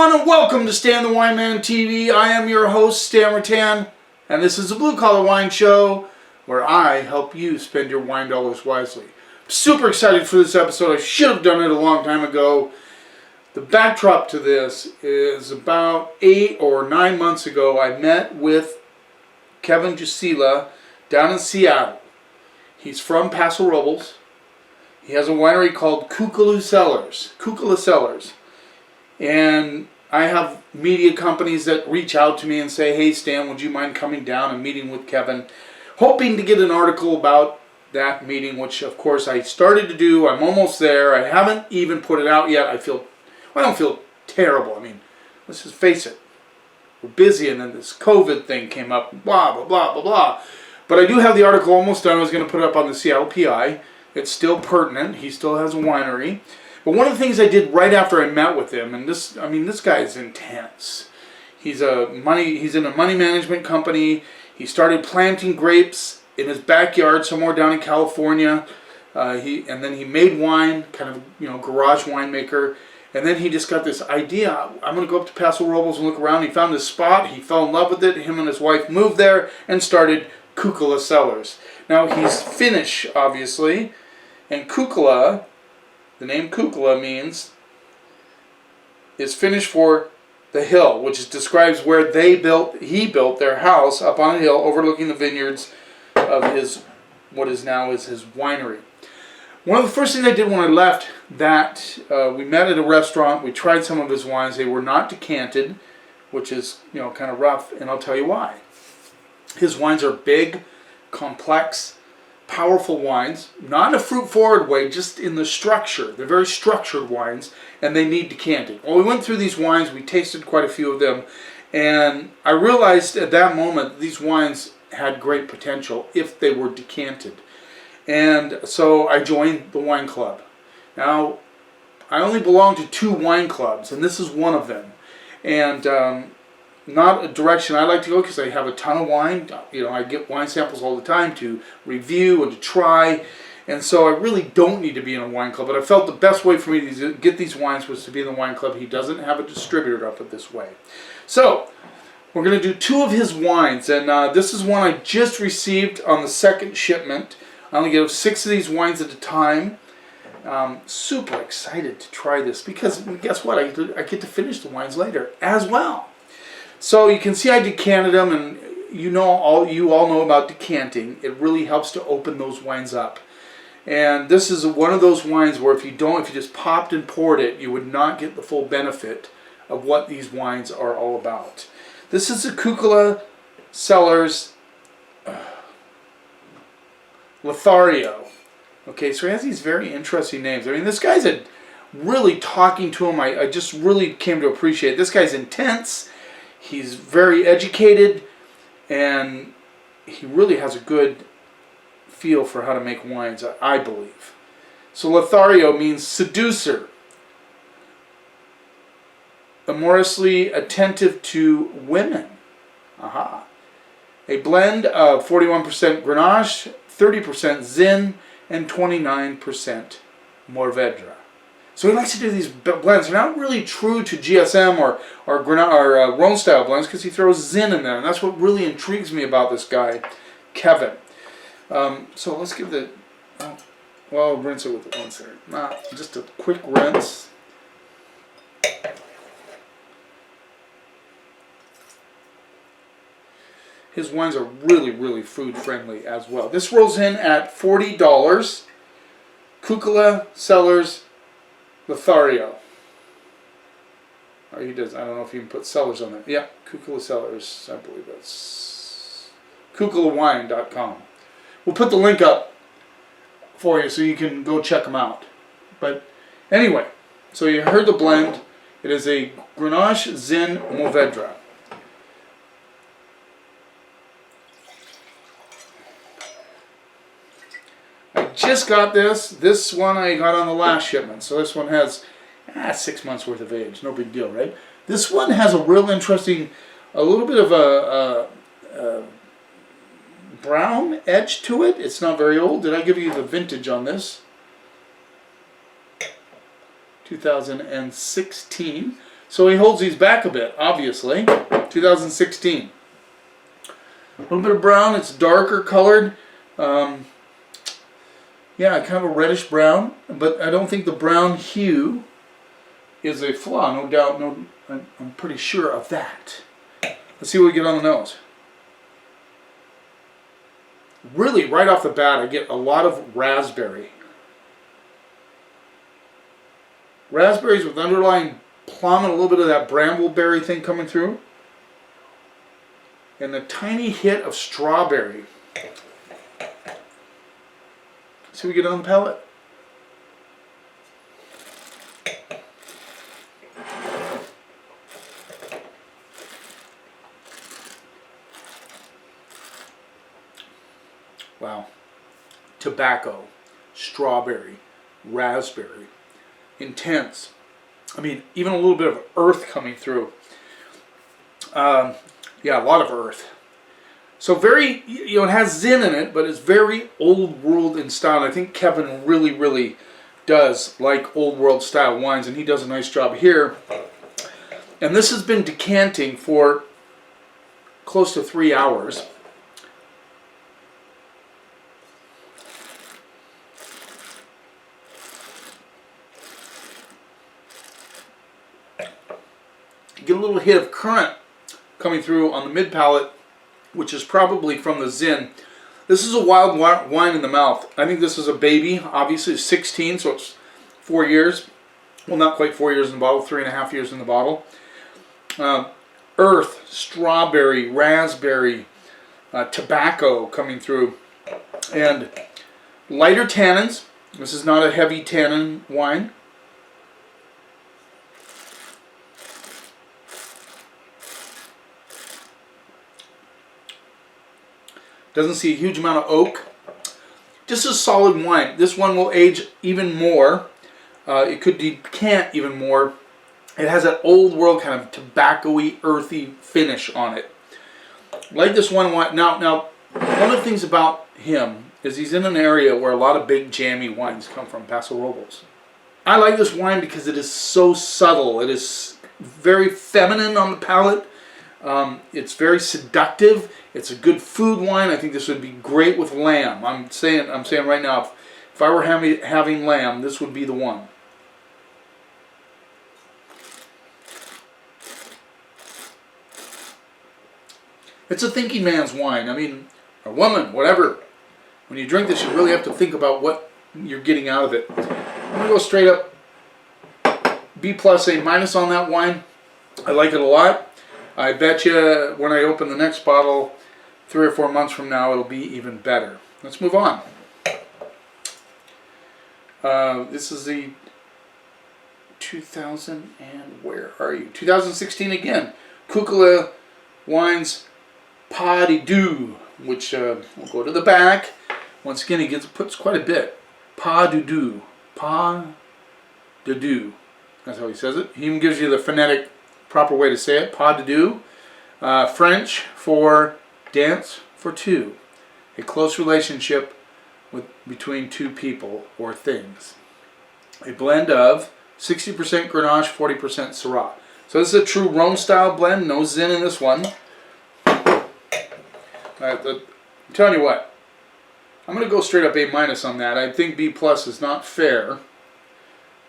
everyone, and welcome to Stan the Wine Man TV. I am your host, Stan Rattan, and this is a Blue Collar Wine Show where I help you spend your wine dollars wisely. I'm super excited for this episode. I should have done it a long time ago. The backdrop to this is about 8 or 9 months ago. I met with Kevin Jusila down in Seattle. He's from Paso Robles. He has a winery called Kukkula Cellars. And I have media companies that reach out to me and say, hey Stan, would you mind coming down and meeting with Kevin? Hoping to get an article about that meeting, which of course I started to do. I'm almost there. I haven't even put it out yet. I don't feel terrible. I mean, let's just face it. We're busy and then this COVID thing came up, blah, blah, blah, blah, blah. But I do have the article almost done. I was going to put it up on the Seattle PI. It's still pertinent. He still has a winery. But one of the things I did right after I met with him, and this guy is intense. He's in a money management company. He started planting grapes in his backyard somewhere down in California. And then he made wine, kind of garage winemaker. And then he just got this idea. I'm going to go up to Paso Robles and look around. He found this spot. He fell in love with it. Him and his wife moved there and started Kukkula Cellars. Now he's Finnish, obviously, and Kukkula. The name Kukkula is Finnish for the hill, which describes where he built their house up on a hill overlooking the vineyards of what is now his winery. One of the first things I did when I left, we met at a restaurant, we tried some of his wines. They were not decanted, which is kind of rough, and I'll tell you why. His wines are big, complex, powerful wines, not in a fruit-forward way, just in the structure. They're very structured wines, and they need decanting. Well, we went through these wines, we tasted quite a few of them, and I realized at that moment these wines had great potential if they were decanted. And so I joined the wine club. Now, I only belong to 2 wine clubs, and this is one of them. And not a direction I like to go because I have a ton of wine. I get wine samples all the time to review and to try. And so I really don't need to be in a wine club. But I felt the best way for me to get these wines was to be in the wine club. He doesn't have a distributor up it this way. So we're going to do 2 of his wines. And this is one I just received on the second shipment. I only get 6 of these wines at a time. Super excited to try this because guess what? I get to finish the wines later as well. So you can see I decanted them, and you all know about decanting. It really helps to open those wines up. And this is one of those wines where if you just popped and poured it, you would not get the full benefit of what these wines are all about. This is the Kukkula Cellars Lothario. Okay, so he has these very interesting names. I mean, this guy's really talking to him. I just really came to appreciate it. This guy's intense. He's very educated, and he really has a good feel for how to make wines, I believe. So Lothario means seducer, amorously attentive to women. Aha. A blend of 41% Grenache, 30% Zin, and 29% Mourvedre. So he likes to do these blends. They're not really true to GSM or Rhone style blends because he throws Zin in there, and that's what really intrigues me about this guy, Kevin. So let's give rinse it with the rinse there. Just a quick rinse. His wines are really, really food friendly as well. This rolls in at $40. Kukkula Cellars Lothario. Oh, he does. I don't know if you can put Cellars on there. Yeah, Kukkula Cellars. I believe that's KukkulaWine.com. We'll put the link up for you so you can go check them out. But anyway, so you heard the blend. It is a Grenache Zin Mourvedre. Just got this. This one I got on the last shipment. So this one has 6 months worth of age. No big deal, right? This one has a real interesting, a little bit of a brown edge to it. It's not very old. Did I give you the vintage on this? 2016. So he holds these back a bit, obviously. 2016. A little bit of brown. It's darker colored. Yeah, kind of a reddish brown, but I don't think the brown hue is a flaw. No doubt, I'm pretty sure of that. Let's see what we get on the nose. Really, right off the bat, I get a lot of raspberry. Raspberries with underlying plum and a little bit of that brambleberry thing coming through. And a tiny hit of strawberry. See what we get on the palate. Wow. Tobacco, strawberry, raspberry, intense. I mean, even a little bit of earth coming through. Yeah, a lot of earth. So very, it has zin in it, but it's very old world in style. I think Kevin really does like old world style wines, and he does a nice job here. And this has been decanting for close to 3 hours. Get a little hit of currant coming through on the mid palate, which is probably from the zin. This is a wild wine in the mouth. I think this is a baby. Obviously it's 16, so it's 4 years. Well, not quite 4 years in the bottle, 3.5 years in the bottle. Earth, strawberry, raspberry, tobacco coming through. And lighter tannins. This is not a heavy tannin wine. Doesn't see a huge amount of oak. Just a solid wine. This one will age even more. It could decant even more. It has that old world kind of tobacco-y, earthy finish on it. Like this one wine. Now, one of the things about him is he's in an area where a lot of big jammy wines come from, Paso Robles. I like this wine because it is so subtle. It is very feminine on the palate. It's very seductive. It's a good food wine. I think this would be great with lamb. I'm saying right now, if I were having lamb, this would be the one. It's a thinking man's wine. I mean, a woman, whatever. When you drink this, you really have to think about what you're getting out of it. I'm going to go straight up B+, A- on that wine. I like it a lot. I bet you when I open the next bottle 3 or 4 months from now, it'll be even better. Let's move on. This is the 2000 and where are you? 2016 again. Kukkula Wines Pas de Deux, which we'll go to the back. Once again, he puts quite a bit. Pas de Deux. Pas de Deux. That's how he says it. He even gives you the phonetic proper way to say it. Pas de Deux. French for dance for two. A close relationship between two people or things. A blend of 60% Grenache, 40% Syrah. So this is a true Rhone style blend. No zin in this one. I'm telling you what. I'm going to go straight up A- on that. I think B+ is not fair.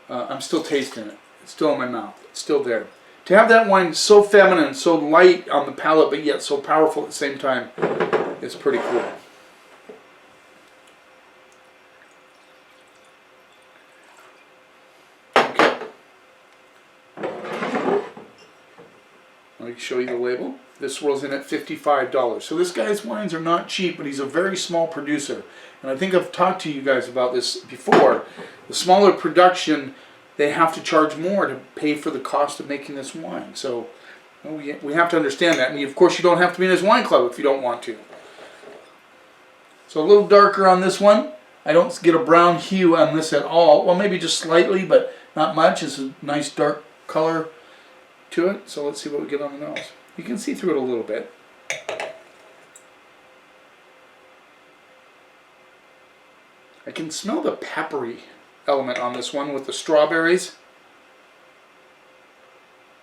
I'm still tasting it. It's still in my mouth. It's still there. To have that wine so feminine, so light on the palate, but yet so powerful at the same time, it's pretty cool. Okay. Let me show you the label. This rolls in at $55. So this guy's wines are not cheap, but he's a very small producer. And I think I've talked to you guys about this before. The smaller production, they have to charge more to pay for the cost of making this wine. So we have to understand that. And of course, you don't have to be in his wine club if you don't want to. So a little darker on this one. I don't get a brown hue on this at all. Well, maybe just slightly, but not much. It's a nice dark color to it. So let's see what we get on the nose. You can see through it a little bit. I can smell the peppery element on this one with the strawberries.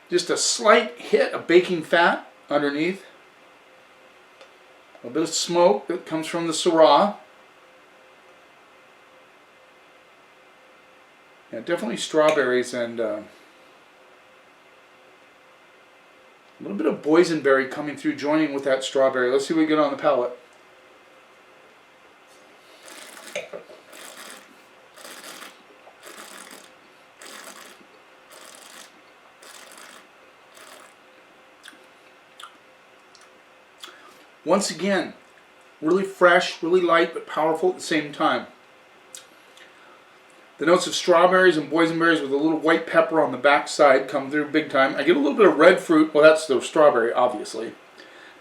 Just a slight hit of baking fat underneath. A bit of smoke that comes from the Syrah. Yeah, definitely strawberries and a little bit of boysenberry coming through, joining with that strawberry. Let's see what we get on the palate. Once again, really fresh, really light, but powerful at the same time. The notes of strawberries and boysenberries with a little white pepper on the back side come through big time. I get a little bit of red fruit. Well, that's the strawberry, obviously.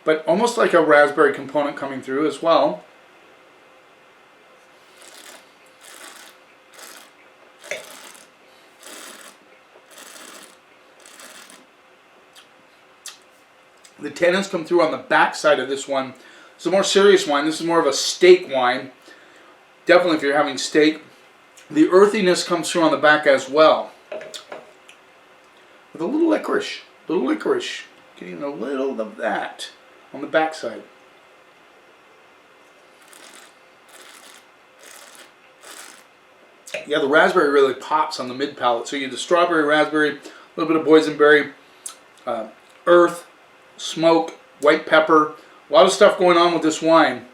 But almost like a raspberry component coming through as well. The tannins come through on the back side of this one. It's a more serious wine. This is more of a steak wine. Definitely if you're having steak. The earthiness comes through on the back as well. With a little licorice. Getting a little of that on the back side. Yeah, the raspberry really pops on the mid palate. So you get the strawberry, raspberry, a little bit of boysenberry, earth, smoke, white pepper, a lot of stuff going on with this wine.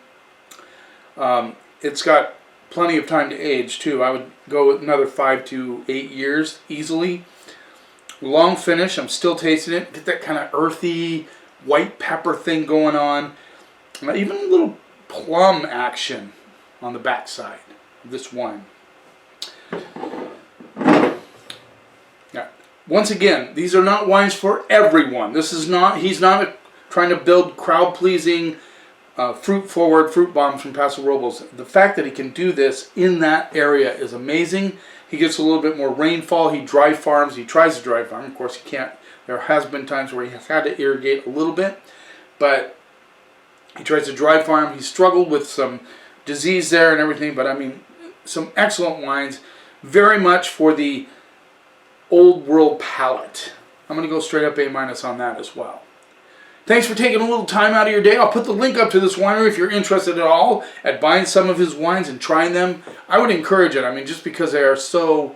It's got plenty of time to age too. I would go with another 5 to 8 years easily. Long finish. I'm still tasting it. Get that kind of earthy white pepper thing going on. Even a little plum action on the backside of this wine. Once again, these are not wines for everyone. This is not, he's not trying to build crowd-pleasing, fruit-forward fruit bombs from Paso Robles. The fact that he can do this in that area is amazing. He gets a little bit more rainfall. He dry farms. He tries to dry farm. Of course, he can't. There has been times where he has had to irrigate a little bit, but he tries to dry farm. He struggled with some disease there and everything, but I mean, some excellent wines. Very much for the old world palate. I'm going to go straight up A- on that as well. Thanks for taking a little time out of your day. I'll put the link up to this winery if you're interested at all at buying some of his wines and trying them. I would encourage it. I mean, just because they are so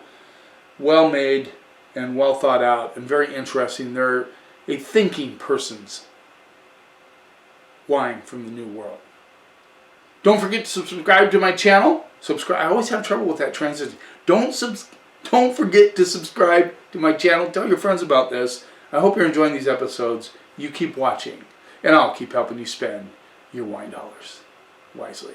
well made and well thought out and very interesting. They're a thinking person's wine from the New World. Don't forget to subscribe to my channel. Subscribe. I always have trouble with that transition. Don't forget to subscribe to my channel. Tell your friends about this. I hope you're enjoying these episodes. You keep watching, and I'll keep helping you spend your wine dollars wisely.